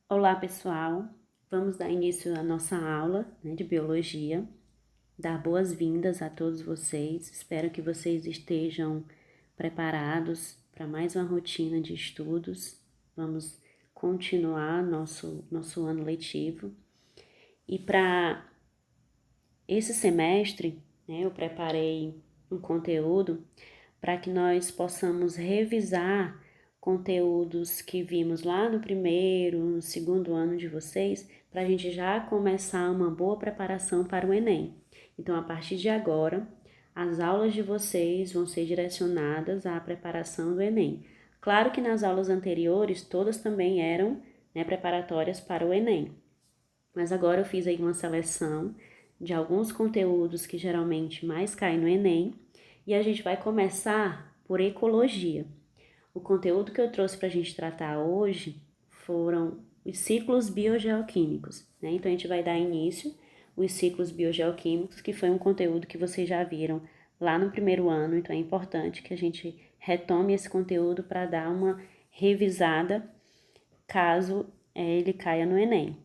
Olá, pessoal. Vamos dar início à nossa aula, de biologia. Dar boas-vindas a todos vocês. Espero que vocês estejam preparados para mais uma rotina de estudos. Vamos continuar nosso ano letivo. E para esse semestre, eu preparei um conteúdo para que nós possamos revisar conteúdos que vimos lá no primeiro, no segundo ano de vocês, para a gente já começar uma boa preparação para o Enem. Então, a partir de agora, as aulas de vocês vão ser direcionadas à preparação do Enem. Claro que nas aulas anteriores, todas também eram preparatórias para o Enem. Mas agora eu fiz aí uma seleção de alguns conteúdos que geralmente mais caem no Enem e a gente vai começar por ecologia. O conteúdo que eu trouxe para a gente tratar hoje foram os ciclos biogeoquímicos, Então a gente vai dar início os ciclos biogeoquímicos, que foi um conteúdo que vocês já viram lá no primeiro ano, então é importante que a gente retome esse conteúdo para dar uma revisada caso ele caia no Enem.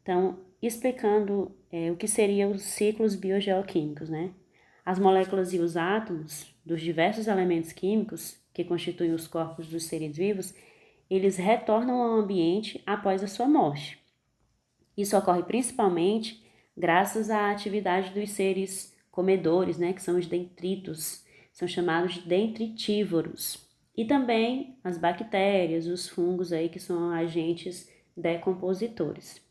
Então, explicando o que seriam os ciclos biogeoquímicos, As moléculas e os átomos dos diversos elementos químicos que constituem os corpos dos seres vivos, eles retornam ao ambiente após a sua morte. Isso ocorre principalmente graças à atividade dos seres comedores, que são os detritos, são chamados de detritívoros. E também as bactérias, os fungos aí que são agentes decompositores.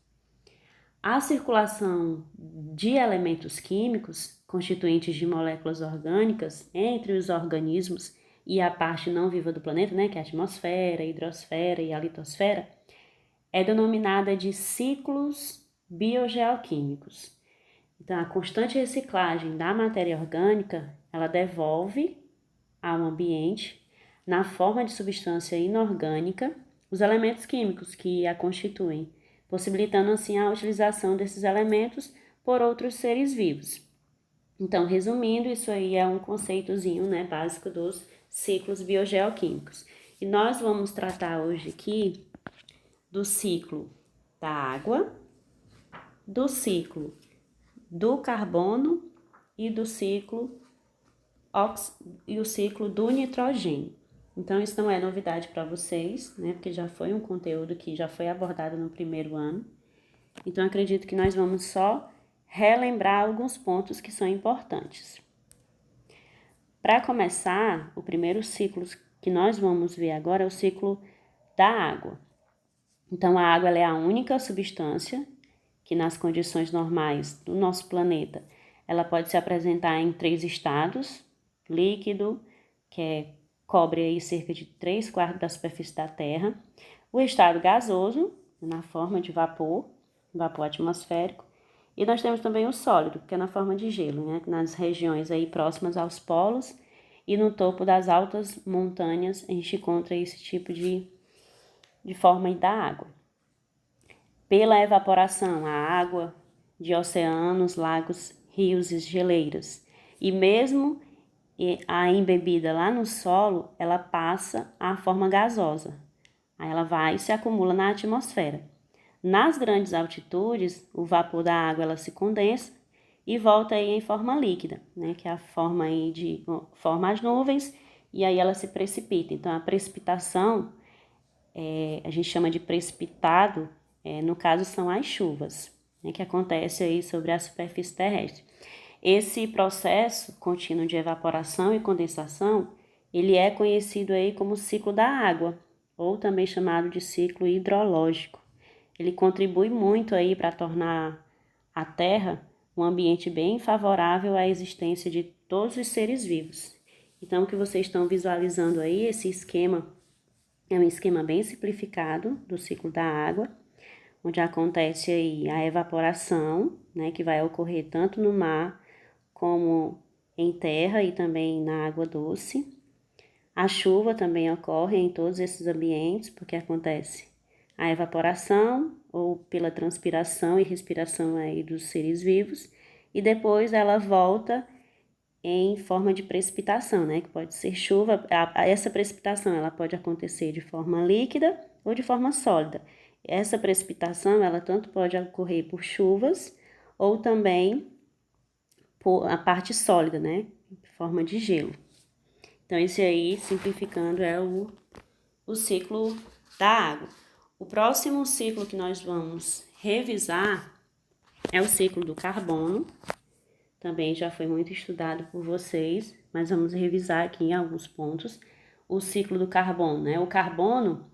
A circulação de elementos químicos, constituintes de moléculas orgânicas, entre os organismos e a parte não viva do planeta, que é a atmosfera, a hidrosfera e a litosfera, é denominada de ciclos biogeoquímicos. Então, a constante reciclagem da matéria orgânica, ela devolve ao ambiente, na forma de substância inorgânica, os elementos químicos que a constituem, possibilitando assim a utilização desses elementos por outros seres vivos. Então, resumindo, isso aí é um conceitozinho, básico dos ciclos biogeoquímicos. E nós vamos tratar hoje aqui do ciclo da água, do ciclo do carbono e do ciclo e o ciclo do nitrogênio. Então, isso não é novidade para vocês, porque já foi um conteúdo que já foi abordado no primeiro ano. Então, acredito que nós vamos só relembrar alguns pontos que são importantes. Para começar, o primeiro ciclo que nós vamos ver agora é o ciclo da água. Então, a água ela é a única substância que nas condições normais do nosso planeta, ela pode se apresentar em 3 estados: líquido, que cobre aí cerca de 3/4 da superfície da Terra; o estado gasoso, na forma de vapor atmosférico; e nós temos também o sólido, que é na forma de gelo, nas regiões aí próximas aos polos e no topo das altas montanhas a gente encontra esse tipo de forma aí da água. Pela evaporação, a água de oceanos, lagos, rios e geleiras. E mesmo a embebida lá no solo, ela passa à forma gasosa. Aí ela vai e se acumula na atmosfera. Nas grandes altitudes, o vapor da água ela se condensa e volta aí em forma líquida, que é a forma aí forma as nuvens e aí ela se precipita. Então, a precipitação, a gente chama de precipitado, no caso são as chuvas, que acontece aí sobre a superfície terrestre. Esse processo contínuo de evaporação e condensação, ele é conhecido aí como ciclo da água, ou também chamado de ciclo hidrológico. Ele contribui muito aí para tornar a Terra um ambiente bem favorável à existência de todos os seres vivos. Então, o que vocês estão visualizando aí, esse esquema, é um esquema bem simplificado do ciclo da água, onde acontece aí a evaporação, que vai ocorrer tanto no mar como em terra e também na água doce. A chuva também ocorre em todos esses ambientes, porque acontece a evaporação ou pela transpiração e respiração aí dos seres vivos, e depois ela volta em forma de precipitação, que pode ser chuva. Essa precipitação ela pode acontecer de forma líquida ou de forma sólida. Essa precipitação, ela tanto pode ocorrer por chuvas ou também por a parte sólida, né, em forma de gelo. Então, esse aí, simplificando, é o ciclo da água. O próximo ciclo que nós vamos revisar é o ciclo do carbono. Também já foi muito estudado por vocês, mas vamos revisar aqui em alguns pontos o ciclo do carbono, né? O carbono,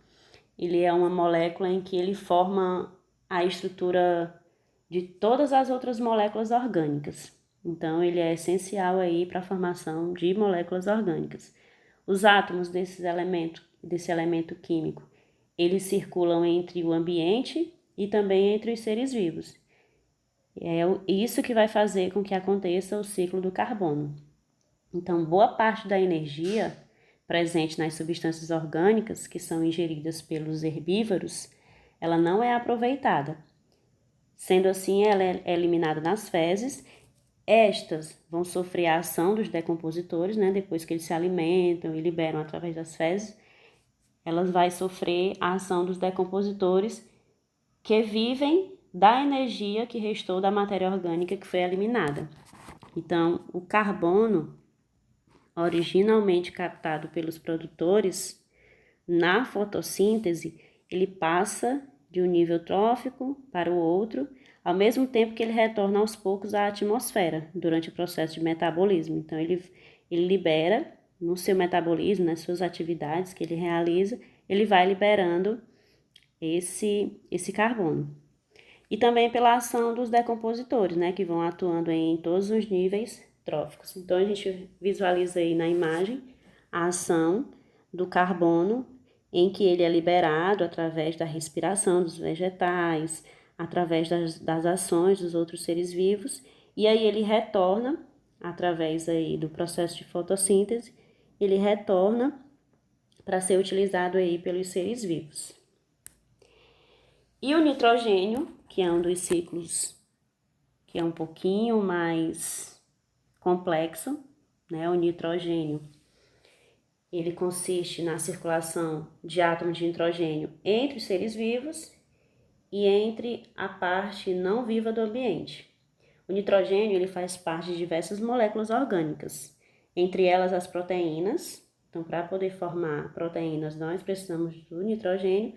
ele é uma molécula em que ele forma a estrutura de todas as outras moléculas orgânicas. Então, ele é essencial aí para a formação de moléculas orgânicas. Os átomos desse elemento químico, eles circulam entre o ambiente e também entre os seres vivos. É isso que vai fazer com que aconteça o ciclo do carbono. Então, boa parte da energia presente nas substâncias orgânicas que são ingeridas pelos herbívoros, ela não é aproveitada. Sendo assim, ela é eliminada nas fezes. Estas vão sofrer a ação dos decompositores, né? Depois que eles se alimentam e liberam através das fezes, elas vão sofrer a ação dos decompositores que vivem da energia que restou da matéria orgânica que foi eliminada. Então, o carbono, originalmente captado pelos produtores, na fotossíntese, ele passa de um nível trófico para o outro, ao mesmo tempo que ele retorna aos poucos à atmosfera durante o processo de metabolismo. Então, ele libera no seu metabolismo, nas suas atividades que ele realiza, ele vai liberando esse carbono. E também pela ação dos decompositores, né, que vão atuando em todos os níveis tróficos. Então, a gente visualiza aí na imagem a ação do carbono, em que ele é liberado através da respiração dos vegetais, através das ações dos outros seres vivos, e aí ele retorna, através aí do processo de fotossíntese, ele retorna para ser utilizado aí pelos seres vivos. E o nitrogênio, que é um dos ciclos que é um pouquinho mais complexo, né? O nitrogênio, ele consiste na circulação de átomos de nitrogênio entre os seres vivos e entre a parte não viva do ambiente. O nitrogênio, ele faz parte de diversas moléculas orgânicas, entre elas as proteínas. Então, para poder formar proteínas, nós precisamos do nitrogênio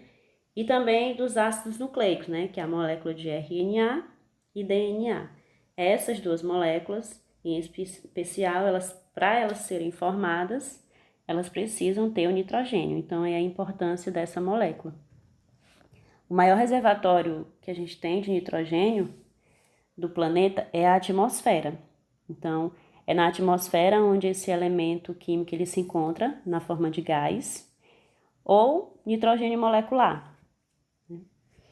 e também dos ácidos nucleicos, né, que é a molécula de RNA e DNA. Essas duas moléculas, em especial, para elas serem formadas, elas precisam ter o nitrogênio. Então, é a importância dessa molécula. O maior reservatório que a gente tem de nitrogênio do planeta é a atmosfera. Então, é na atmosfera onde esse elemento químico ele se encontra na forma de gás ou nitrogênio molecular.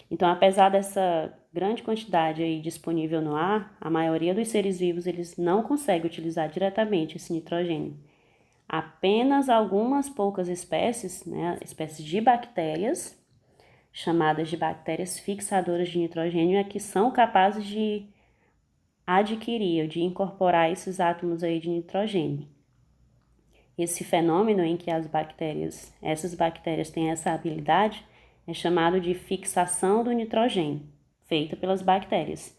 Então, apesar dessa grande quantidade aí disponível no ar, a maioria dos seres vivos eles não consegue utilizar diretamente esse nitrogênio. Apenas algumas poucas espécies, né, espécies de bactérias, chamadas de bactérias fixadoras de nitrogênio, é que são capazes de adquirir, de incorporar esses átomos aí de nitrogênio. Esse fenômeno em que essas bactérias têm essa habilidade, é chamado de fixação do nitrogênio, feita pelas bactérias.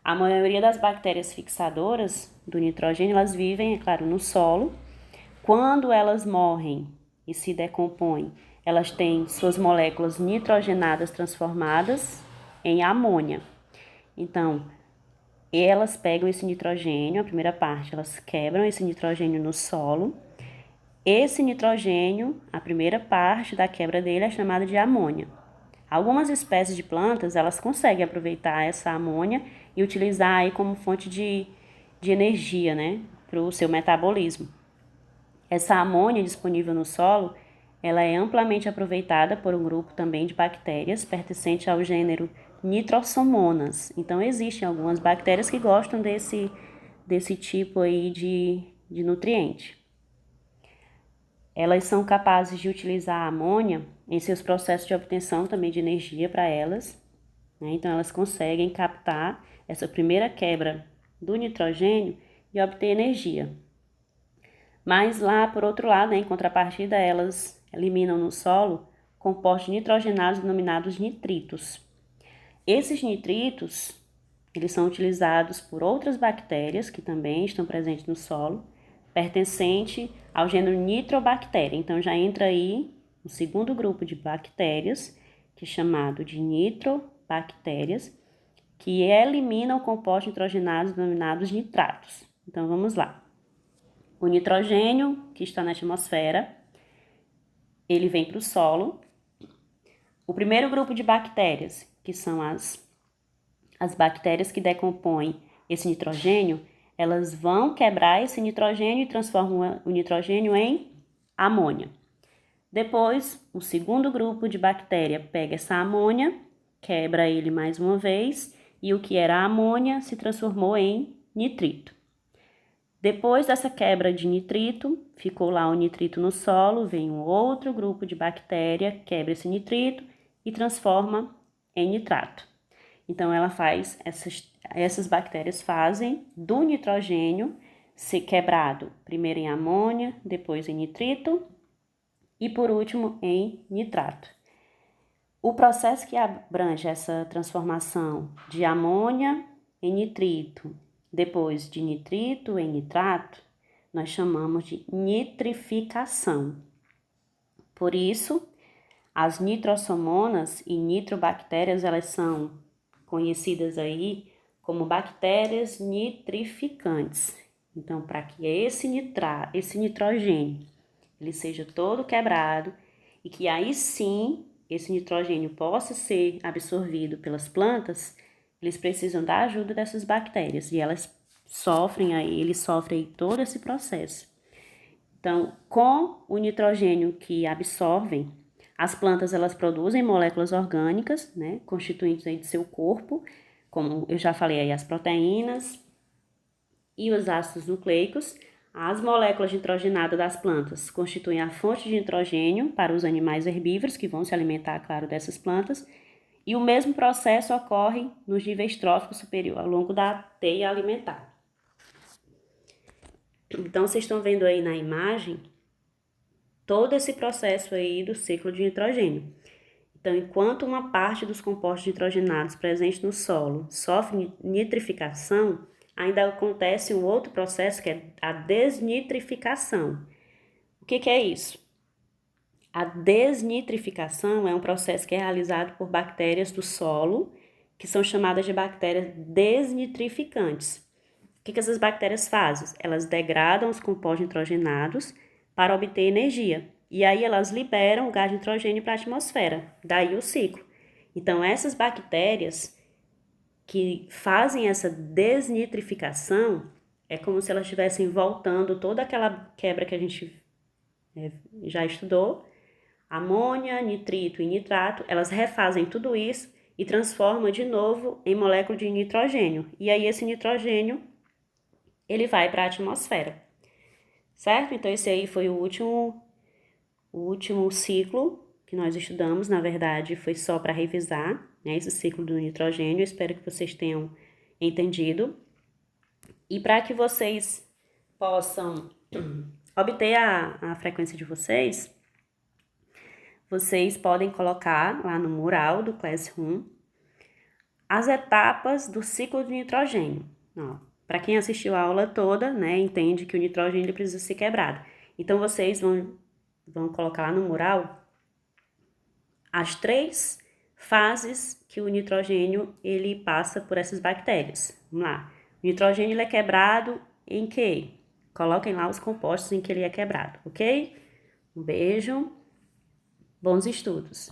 A maioria das bactérias fixadoras do nitrogênio, elas vivem, é claro, no solo. Quando elas morrem e se decompõem, elas têm suas moléculas nitrogenadas transformadas em amônia. Então, elas pegam esse nitrogênio, a primeira parte, elas quebram esse nitrogênio no solo. Esse nitrogênio, a primeira parte da quebra dele é chamada de amônia. Algumas espécies de plantas, elas conseguem aproveitar essa amônia e utilizar aí como fonte de energia, né, para o seu metabolismo. Essa amônia disponível no solo, ela é amplamente aproveitada por um grupo também de bactérias pertencente ao gênero Nitrosomonas. Então, existem algumas bactérias que gostam desse tipo aí de nutriente. Elas são capazes de utilizar a amônia em seus processos de obtenção também de energia para elas, né? Então, elas conseguem captar essa primeira quebra do nitrogênio e obter energia. Mas lá, por outro lado, né, em contrapartida, elas eliminam no solo compostos nitrogenados denominados nitritos. Esses nitritos, eles são utilizados por outras bactérias que também estão presentes no solo, pertencente ao gênero Nitrobacteria. Então, já entra aí o segundo grupo de bactérias, que é chamado de nitrobactérias, que eliminam compostos nitrogenados denominados nitratos. Então, vamos lá. O nitrogênio, que está na atmosfera, ele vem para o solo. O primeiro grupo de bactérias, que são as bactérias que decompõem esse nitrogênio, elas vão quebrar esse nitrogênio e transformam o nitrogênio em amônia. Depois, o segundo grupo de bactéria pega essa amônia, quebra ele mais uma vez, e o que era amônia se transformou em nitrito. Depois dessa quebra de nitrito, ficou lá o nitrito no solo, vem um outro grupo de bactéria, quebra esse nitrito e transforma em nitrato. Então, essas bactérias fazem do nitrogênio ser quebrado primeiro em amônia, depois em nitrito e, por último, em nitrato. O processo que abrange essa transformação de amônia em nitrito, depois de nitrito em nitrato, nós chamamos de nitrificação. Por isso, as nitrossomonas e nitrobactérias, elas são conhecidas aí como bactérias nitrificantes. Então, para que esse nitrogênio ele seja todo quebrado e que aí sim esse nitrogênio possa ser absorvido pelas plantas, eles precisam da ajuda dessas bactérias e eles sofrem todo esse processo. Então, com o nitrogênio que absorvem, as plantas elas produzem moléculas orgânicas, né, constituintes aí de seu corpo, como eu já falei aí, as proteínas e os ácidos nucleicos. As moléculas nitrogenadas das plantas constituem a fonte de nitrogênio para os animais herbívoros, que vão se alimentar, claro, dessas plantas, e o mesmo processo ocorre nos níveis tróficos superiores, ao longo da teia alimentar. Então, vocês estão vendo aí na imagem todo esse processo aí do ciclo de nitrogênio. Então, enquanto uma parte dos compostos nitrogenados presentes no solo sofre nitrificação, ainda acontece um outro processo que é a desnitrificação. O que é isso? A desnitrificação é um processo que é realizado por bactérias do solo, que são chamadas de bactérias desnitrificantes. O que essas bactérias fazem? Elas degradam os compostos nitrogenados para obter energia. E aí elas liberam o gás de nitrogênio para a atmosfera. Daí o ciclo. Então, essas bactérias que fazem essa desnitrificação, é como se elas estivessem voltando toda aquela quebra que a gente já estudou, amônia, nitrito e nitrato, elas refazem tudo isso e transformam de novo em molécula de nitrogênio. E aí esse nitrogênio, ele vai para a atmosfera. Certo? Então, esse aí foi o último ciclo que nós estudamos. Na verdade, foi só para revisar, né, esse ciclo do nitrogênio. Eu espero que vocês tenham entendido. E para que vocês possam obter a frequência de vocês podem colocar lá no mural do Classroom as etapas do ciclo de nitrogênio. Para quem assistiu a aula toda, né, entende que o nitrogênio precisa ser quebrado. Então, vocês vão colocar lá no mural as 3 fases que o nitrogênio ele passa por essas bactérias. Vamos lá. O nitrogênio ele é quebrado em quê? Coloquem lá os compostos em que ele é quebrado, ok? Um beijo, bons estudos!